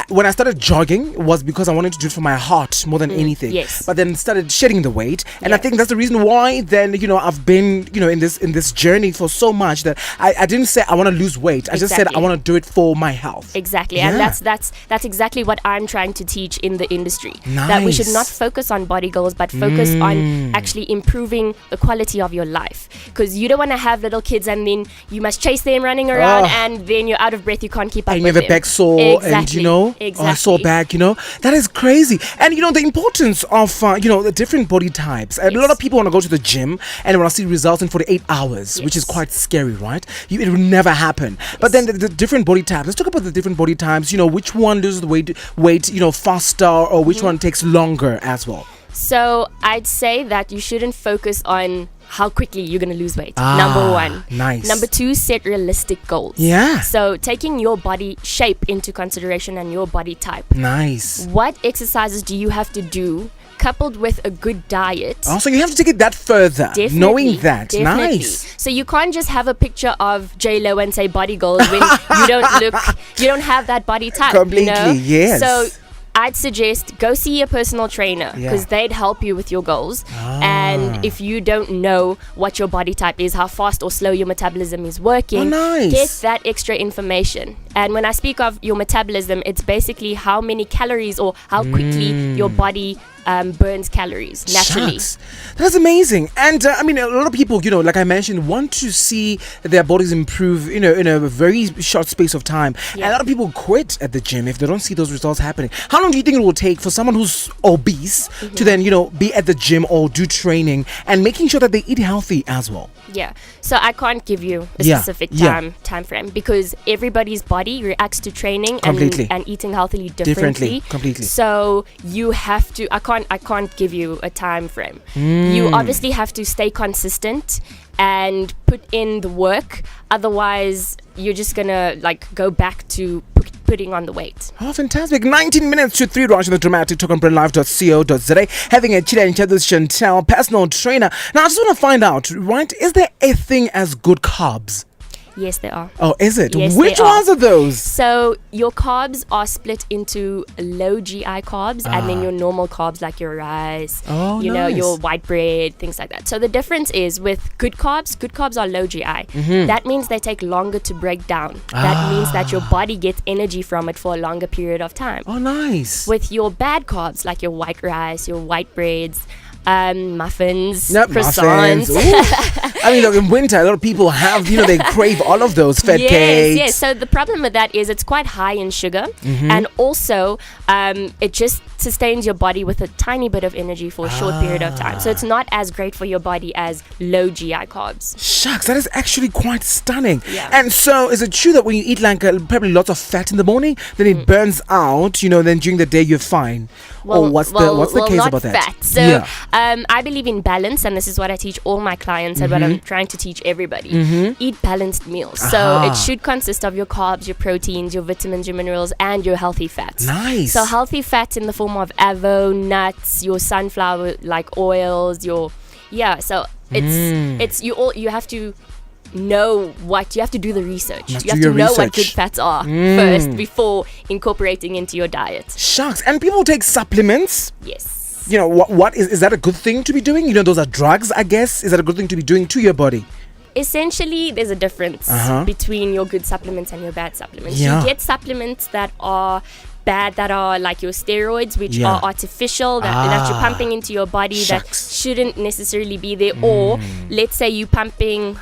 when I started jogging, it was because I wanted to do it for my heart more than anything. Yes. But then started shedding the weight, and I think that's the reason why then I've been in this journey for so much that I didn't say I want to lose weight. I just said I want to do it for my health. Exactly, and that's exactly what I'm trying to teach in the industry. Nice. That we should not focus on body goals, but focus on actually improving the quality of your life. Because you don't want to have little kids and then you must chase them running around, and then you're out of breath. You can't keep up. And with you have a them. back sore, Exactly. and Exactly. a sore back. That is crazy. And the importance of the different body types. And a lot of people want to go to the gym and want to see results in 48 hours, which is quite scary, right? It will never happen. But then the different body types. Let's talk about the different body types. Which one loses the weight faster, or which one takes longer as well. So I'd say that you shouldn't focus on how quickly you're going to lose weight. Number one. Nice. Number two, set realistic goals. Yeah. So taking your body shape into consideration and your body type. Nice. What exercises do you have to do coupled with a good diet? Oh, so you have to take it that further. Definitely, knowing that. definitely. Nice. So you can't just have a picture of J-Lo and say body goals when you don't have that body type. Completely, yes. So I'd suggest go see a personal trainer because they'd help you with your goals. And if you don't know what your body type is, how fast or slow your metabolism is working, get that extra information. And when I speak of your metabolism, it's basically how many calories or how quickly your body burns calories naturally. Shucks. That's amazing. And a lot of people, like I mentioned, want to see their bodies improve, in a very short space of time. And a lot of people quit at the gym if they don't see those results happening. How long do you think it will take for someone who's obese to then, be at the gym or do training and making sure that they eat healthy as well? Yeah. So I can't give you a specific time frame because everybody's body reacts to training and eating healthily differently. Completely. So you have to I can't give you a time frame. You obviously have to stay consistent and put in the work. Otherwise, you're just gonna go back to putting on the weight. Oh, fantastic. 19 minutes to 3 right on the dramatic talk on brandlife.co.za. Having a chit and chat with Chantel, personal trainer. Now, I just want to find out, right, is there a thing as good carbs? Yes, there are. Oh, is it? Yes, Which ones are those? So your carbs are split into low GI carbs and then your normal carbs like your rice, your white bread, things like that. So the difference is with good carbs are low GI. That means they take longer to break down. That means that your body gets energy from it for a longer period of time. Oh, nice. With your bad carbs like your white rice, your white breads, muffins, croissants. Look, in winter, a lot of people have, they crave all of those fat cakes. Yes. So the problem with that is it's quite high in sugar, and also it just sustains your body with a tiny bit of energy for a short period of time. So it's not as great for your body as low GI carbs. Shucks, that is actually quite stunning. Yeah. And so, is it true that when you eat probably lots of fat in the morning, then it burns out? Then during the day you're fine. Or what's the case about that? Fat. So I believe in balance, and this is what I teach all my clients and what I'm trying to teach everybody. Eat balanced meals. So it should consist of your carbs, your proteins, your vitamins, your minerals, and your healthy fats. Nice. So healthy fats in the form of avo, nuts, your sunflower like oils, so it's you have to know what you have to do the research. You have to know what good fats are first before incorporating into your diet. Shucks. And people take supplements. Yes. What is that a good thing to be doing? Those are drugs, I guess. Is that a good thing to be doing to your body? Essentially, there's a difference between your good supplements and your bad supplements. Yeah. You get supplements that are bad, that are like your steroids, which are artificial, that you're pumping into your body that shouldn't necessarily be there. Or let's say you're pumping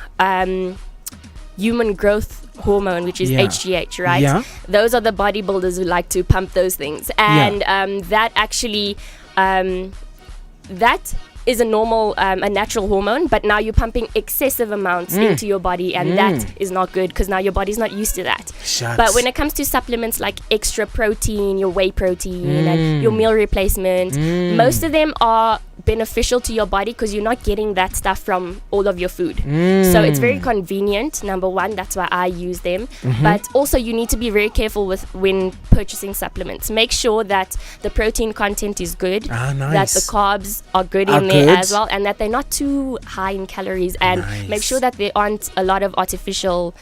human growth hormone, which is HGH, right? Yeah. Those are the bodybuilders who like to pump those things. And that actually that is a normal, a natural hormone, but now you're pumping excessive amounts into your body, and that is not good because now your body's not used to that. Shucks. But when it comes to supplements like extra protein, your whey protein, and your meal replacement, most of them are beneficial to your body because you're not getting that stuff from all of your food. So it's very convenient, number one. That's why I use them. But also you need to be very careful with when purchasing supplements. Make sure that the protein content is good, that the carbs are good in there as well, and that they're not too high in calories, and make sure that there aren't a lot of artificial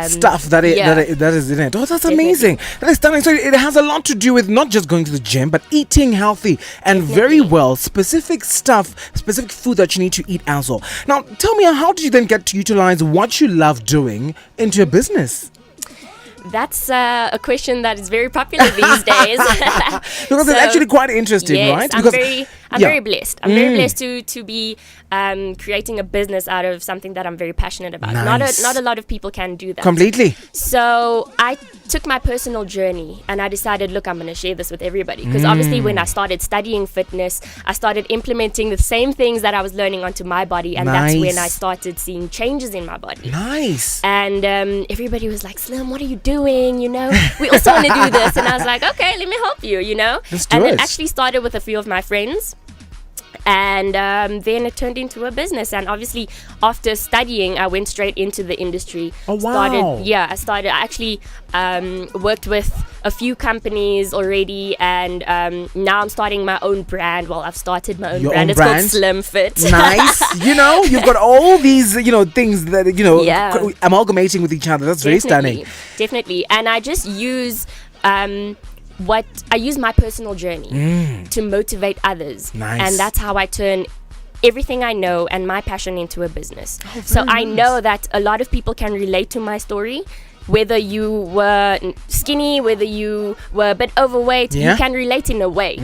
stuff that is in it. Oh, that's amazing. That is stunning. So it has a lot to do with not just going to the gym, but eating healthy and very well. Specific stuff, specific food that you need to eat as well. Now, tell me, how did you then get to utilize what you love doing into your business? That's a question that is very popular these days. Because it's actually quite interesting, yes, right? I'm Because very blessed. I'm very blessed to be creating a business out of something that I'm very passionate about. Nice. Not a lot of people can do that. Completely. So I took my personal journey and I decided, look, I'm going to share this with everybody. Because obviously when I started studying fitness, I started implementing the same things that I was learning onto my body. And that's when I started seeing changes in my body. Nice. And everybody was like, Slim, what are you doing? You know, we also want to do this. And I was like, okay, let me help you, you know. And it actually started with a few of my friends. And then it turned into a business. And obviously, after studying, I went straight into the industry. Oh, wow. I actually worked with a few companies already. And now I'm starting my own brand. Well, I've started my own brand. It's called Slim Fit. Nice. You know, you've got all these, things that, amalgamating with each other. That's very stunning. Definitely. And I just use... I use my personal journey to motivate others. Nice. And that's how I turn everything I know and my passion into a business. So I know that a lot of people can relate to my story. Whether you were skinny, whether you were a bit overweight, you can relate in a way.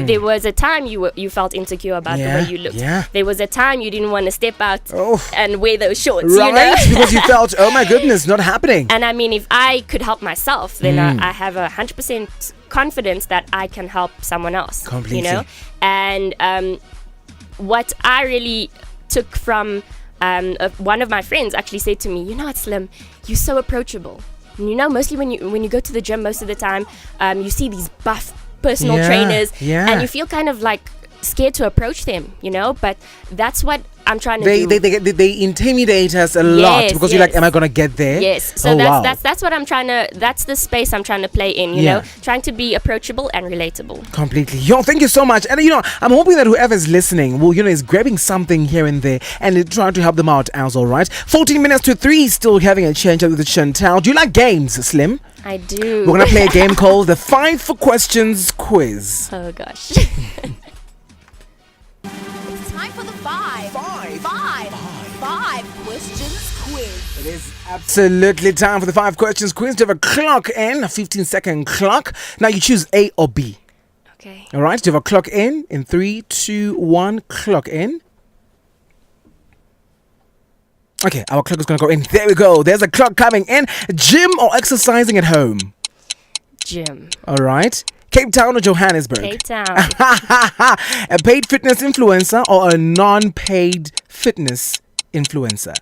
There was a time you felt insecure about the way you looked. There was a time you didn't want to step out and wear those shorts. Right, you know? because you felt, oh my goodness, not happening. And I mean, if I could help myself, then I have 100% confidence that I can help someone else. Completely. You know? And what I really took from one of my friends actually said to me, you know what, Slim, you're so approachable. And you know, mostly when you go to the gym, most of the time, you see these buff personal trainers, and you feel kind of like scared to approach them, you know. But that's what I'm trying to do. They intimidate us a lot because you're like, am I gonna get there? Yes. So that's what I'm trying to. That's the space I'm trying to play in. You know, trying to be approachable and relatable. Completely. Thank you so much. And I'm hoping that whoever's listening will, is grabbing something here and there and trying to help them out as all right. 14 minutes to 3, still having a change up with Chantal. Do you like games, Slim? I do. We're gonna play a game called the 5 for Questions quiz. Oh gosh. Time for the five questions quiz. It is absolutely time for the 5 questions quiz. Do you have a clock in, a 15-second clock? Now you choose A or B. Okay. All right. Do you have a clock in? In 3, 2, 1, clock in. Okay, our clock is going to go in. There we go. There's a clock coming in. Gym or exercising at home? Gym. All right. Cape Town or Johannesburg? Cape Town. A paid fitness influencer or a non-paid fitness influencer?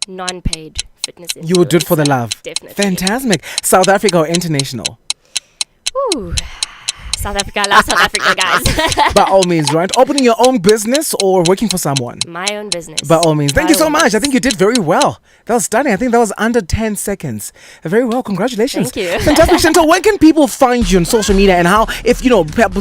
Non-paid fitness influencer. You would do it for the love. Definitely. Fantastic. South Africa or international? Ooh. South Africa. I love South Africa, guys. By all means, right? Opening your own business or working for someone? My own business. By all means. Thank you so much. I think you did very well. That was stunning. I think that was under 10 seconds. Very well. Congratulations. Thank you. Fantastic. Chantal, where can people find you on social media and how, if,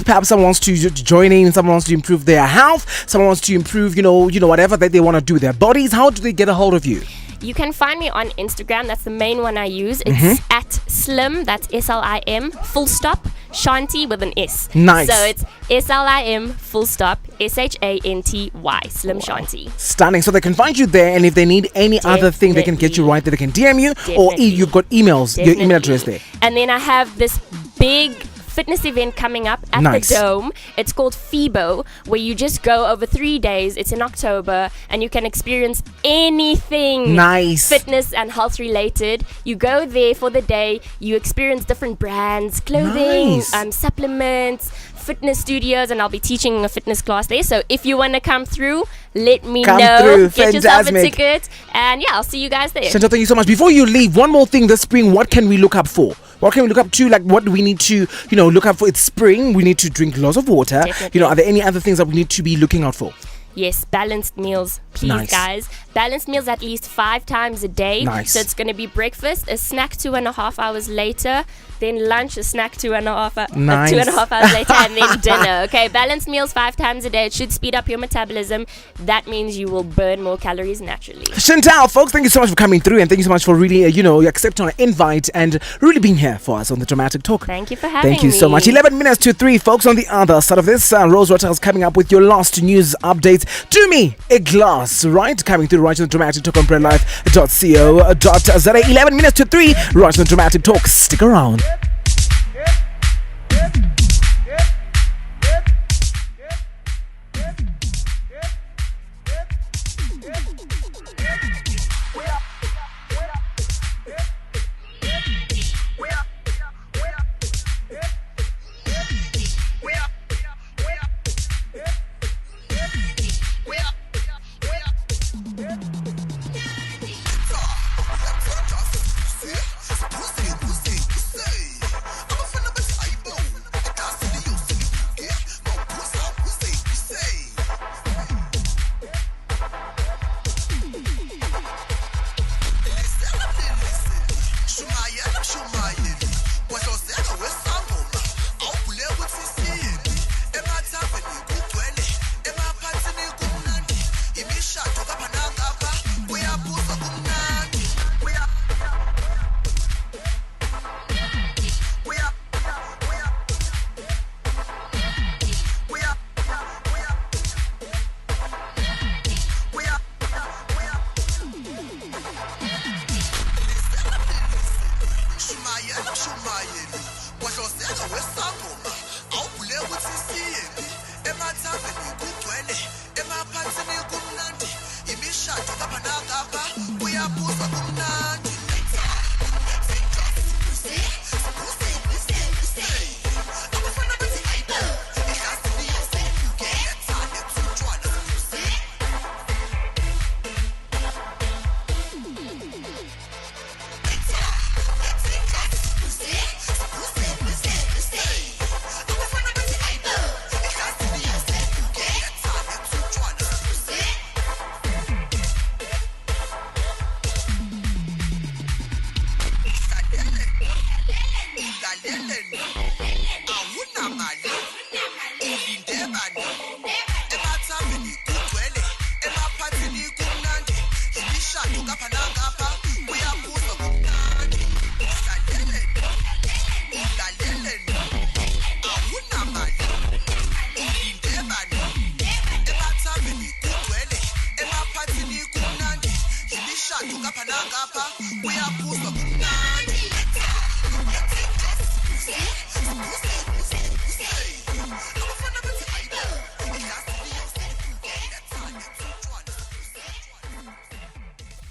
perhaps someone wants to join in, someone wants to improve their health, someone wants to improve, whatever that they want to do with their bodies, how do they get a hold of you? You can find me on Instagram. That's the main one I use. It's at Slim. That's SLIM. Full stop. Shanti with an S. Nice. So it's SLIM. Full stop. SHANTY. Slim Shanti. Stunning. So they can find you there, and if they need any other thing, they can get you right there. They can DM you, or you've got emails. Your email address there. And then I have this big fitness event coming up at the Dome. It's called FIBO, where you just go over 3 days. It's in October, and you can experience anything fitness and health related. You go there for the day. You experience different brands, clothing, supplements, fitness studios, and I'll be teaching a fitness class there. So if you want to come through, let me know. Get yourself a ticket, and I'll see you guys there. Chantal, thank you so much. Before you leave, one more thing this spring, what can we look up for? What can we look up to? Like, what do we need to, look up for? It's spring. We need to drink lots of water. Definitely. Are there any other things that we need to be looking out for? Yes, balanced meals, please, Nice. guys. Balanced meals at least 5 times a day. Nice. So it's going to be breakfast, a snack 2.5 hours later, then lunch, a snack 2.5 Nice. 2.5 hours later, and then dinner. Okay, balanced meals 5 times a day. It should speed up your metabolism. That means you will burn more calories naturally. Chantal, folks, thank you so much for coming through, and thank you so much for really, accepting our invite and really being here for us on the Dramatic Talk. Thank you for having me. Thank you so much. 11 minutes to 3, folks. On the other side of this, Rose Rotterdam's coming up with your last news updates. Do me a glass, right? Coming through right on the Dramatic Talk on BrandLife.co.za. 11 minutes to 3, right on the Dramatic Talk. Stick around.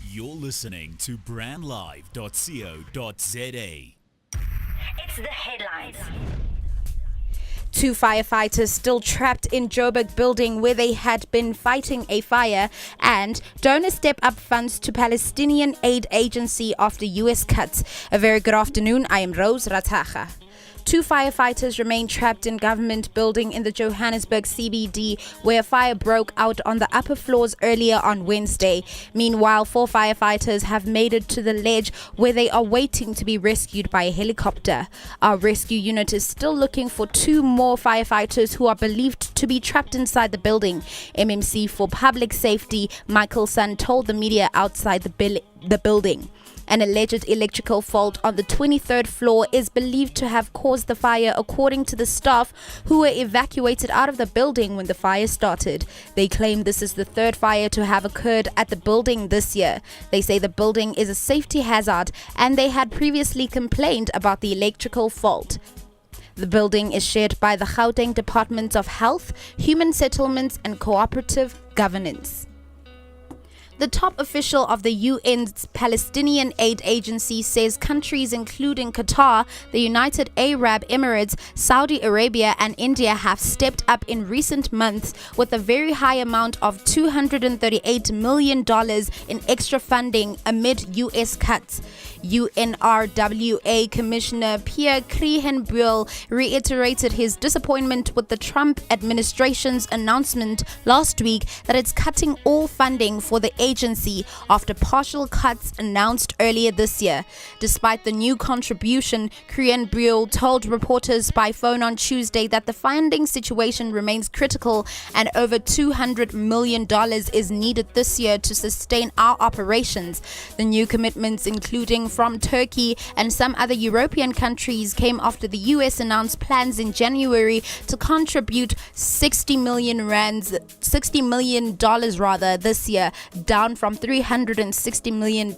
You're listening to BrandLive.co.za. It's the headlines. 2 firefighters still trapped in Joburg building where they had been fighting a fire, and donors step up funds to Palestinian aid agency after US cuts. A very good afternoon. I am Rose Ratacha. 2 firefighters remain trapped in government building in the Johannesburg CBD where a fire broke out on the upper floors earlier on Wednesday. Meanwhile, 4 firefighters have made it to the ledge where they are waiting to be rescued by a helicopter. Our rescue unit is still looking for 2 more firefighters who are believed to be trapped inside the building. MMC for Public Safety, Michael Sun, told the media outside the building. An alleged electrical fault on the 23rd floor is believed to have caused the fire, according to the staff who were evacuated out of the building when the fire started. They claim this is the 3rd fire to have occurred at the building this year. They say the building is a safety hazard and they had previously complained about the electrical fault. The building is shared by the Gauteng Department of Health, Human Settlements and Cooperative Governance. The top official of the UN's Palestinian Aid Agency says countries including Qatar, the United Arab Emirates, Saudi Arabia and India have stepped up in recent months with a very high amount of $238 million in extra funding amid US cuts. UNRWA Commissioner Pierre Krihenbuhl reiterated his disappointment with the Trump administration's announcement last week that it's cutting all funding for the agency after partial cuts announced earlier this year. Despite the new contribution, Krihenbuhl told reporters by phone on Tuesday that the funding situation remains critical and over $200 million is needed this year to sustain our operations. The new commitments, including from Turkey and some other European countries, came after the US announced plans in January to contribute $60 million this year, down from $360 million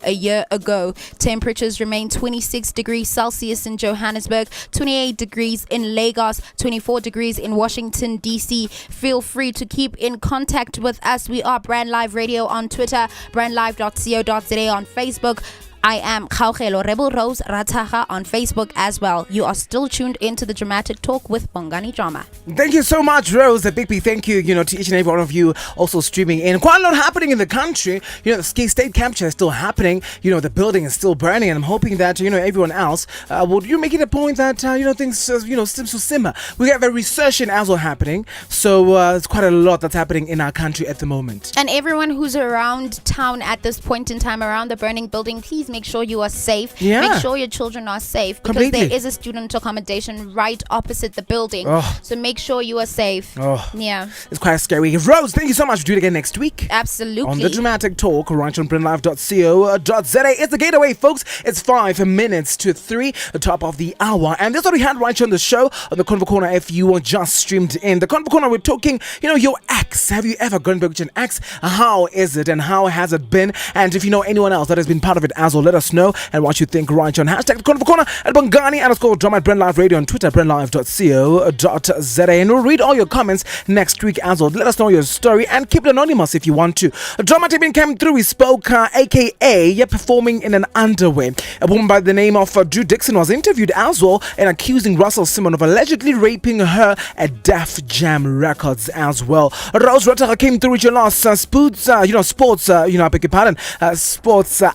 a year ago. Temperatures remain 26 degrees Celsius in Johannesburg, 28 degrees in Lagos, 24 degrees in Washington, D.C. Feel free to keep in contact with us. We are Brand Live Radio on Twitter, brandlive.co.za on Facebook. I am Khaugelo Rebel Rose Rataha on Facebook as well. You are still tuned into the Dramatic Talk with Bongani Drama. Thank you so much, Rose. A big thank you, to each and every one of you also streaming in. Quite a lot happening in the country. The state capture is still happening. The building is still burning, and I'm hoping that, everyone else would make it a point that, things, seems to simmer. We have a recession as well happening. So it's quite a lot that's happening in our country at the moment. And everyone who's around town at this point in time, around the burning building, please make sure you are safe. Yeah. Make sure your children are safe, because Completely. there is a student accommodation right opposite the building. So make sure you are safe. Yeah. It's quite scary. Rose, thank you so much. Do it again next week. Absolutely. On the Dramatic Talk, right on brandlive.co.za. It's the gateway, folks. It's 5 minutes to 3, the top of the hour. And this is what we had right on the show, on the Convo Corner. If you were just streamed in the Convo Corner, we're talking, your ex. Have you ever gone back with an ex? How is it and how has it been? And if you know anyone else that has been part of it as well, let us know and what you think right on hashtag the Convo Corner at Bongani_Drama at Brand Live Radio on Twitter, brandlive.co.za. And we'll read all your comments next week as well. Let us know your story and keep it anonymous if you want to. Drama Tipping came through. We spoke, aka performing in an underwear. A woman by the name of Drew Dixon was interviewed as well and accusing Russell Simon of allegedly raping her at Def Jam Records as well. Rose Rotara came through with your last sports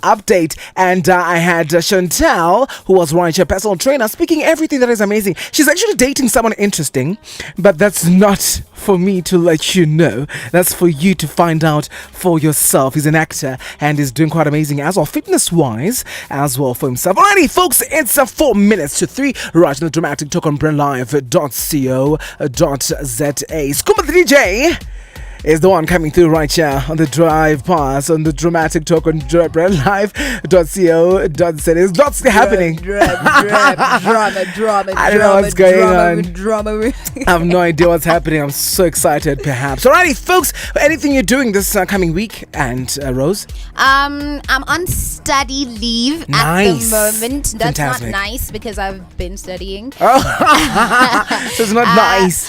update. And I had Chantal, who was right here, personal trainer, speaking everything that is amazing. She's actually dating someone interesting, but that's not for me to let you know. That's for you to find out for yourself. He's an actor and is doing quite amazing as well, fitness-wise, as well for himself. Alrighty, folks, it's 4 minutes to 3, right on the Dramatic Talk on brandlive.co.za. Scuba the DJ is the one coming through right here on the drive pass on the Dramatic Talk on brandlive.co.za. There's lots happening. Drama. I don't know what's going on. I have no idea what's happening. I'm so excited, perhaps. Alrighty, folks, anything you're doing this coming week? And Rose? I'm on study leave at the moment. That's Fantastic. not nice because I've been studying. So it's not nice.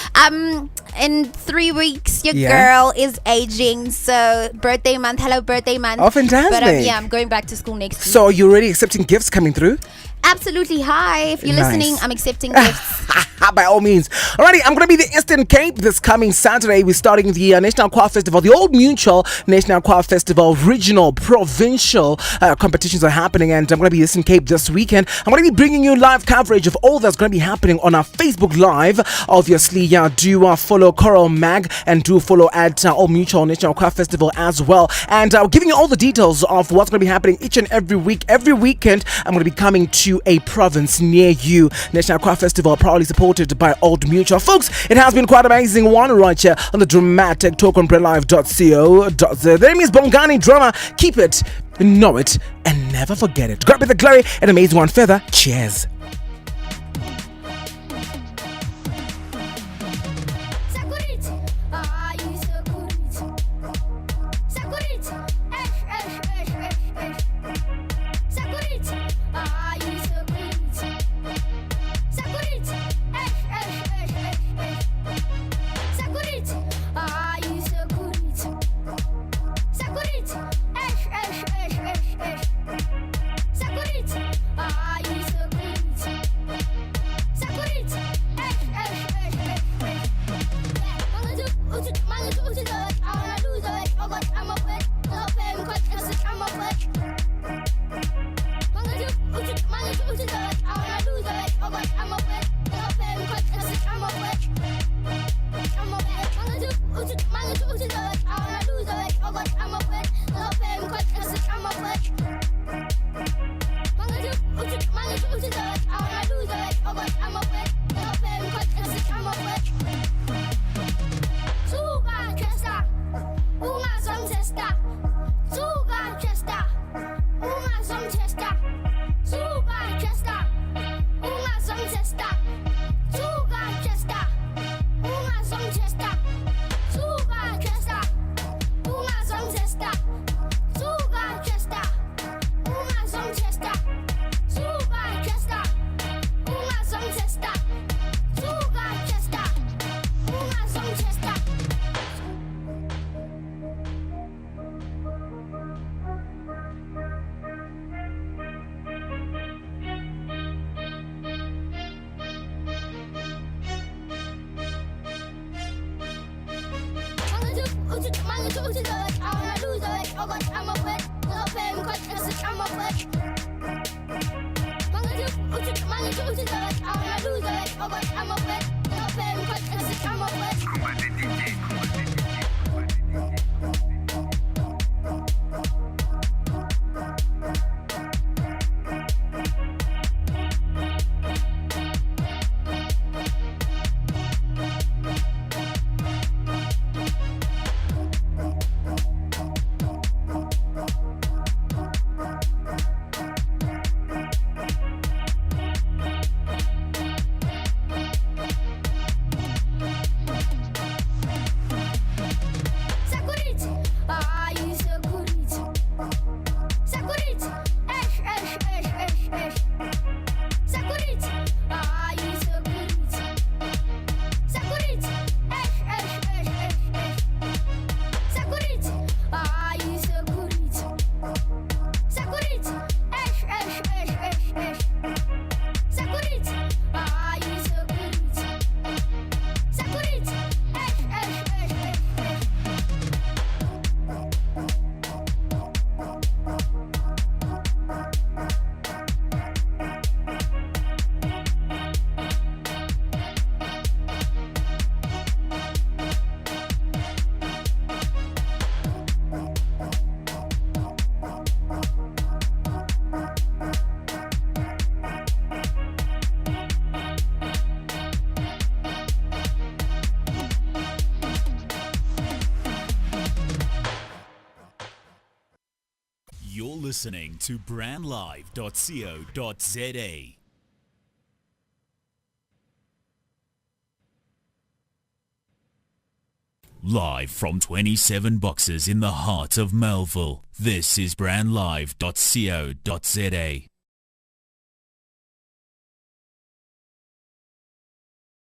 In 3 weeks, your Yeah. girl is aging. So birthday month. Hello, birthday month. Oh, fantastic. But I'm going back to school next week. So are you already accepting gifts coming through? Absolutely. Hi. If you're Nice. listening, I'm accepting gifts. By all means. Alrighty, I'm going to be the Eastern Cape this coming Saturday. We're starting the National Choir Festival, the Old Mutual National Choir Festival, regional, provincial competitions are happening, and I'm going to be Eastern Cape this weekend. I'm going to be bringing you live coverage of all that's going to be happening on our Facebook Live. Obviously, do follow Coral Mag and do follow at Old Mutual National Choir Festival as well. And giving you all the details of what's going to be happening each and every week. Every weekend, I'm going to be coming to a province near you. National Choir Festival proudly supported by Old Mutual. Folks, it has been quite an amazing one right here on the Dramatic Talk on brandlive.co.za. The name is Bongani Drama. Keep it, know it, and never forget it. Grab it the glory, an amazing one further. Cheers. Security, Chester. Sugar Chester. Uma song Chester. Sugar Chester. Uma song Chester. Sugar Chester. Uma song Chester. Sugar Chester. Uma song Chester. Sugar Chester. Uma song Chester. Sugar Chester. Uma song Chester. Sugar Chester. Uma song Chester. You're listening to brandlive.co.za. Live from 27 Boxes in the heart of Melville, this is brandlive.co.za.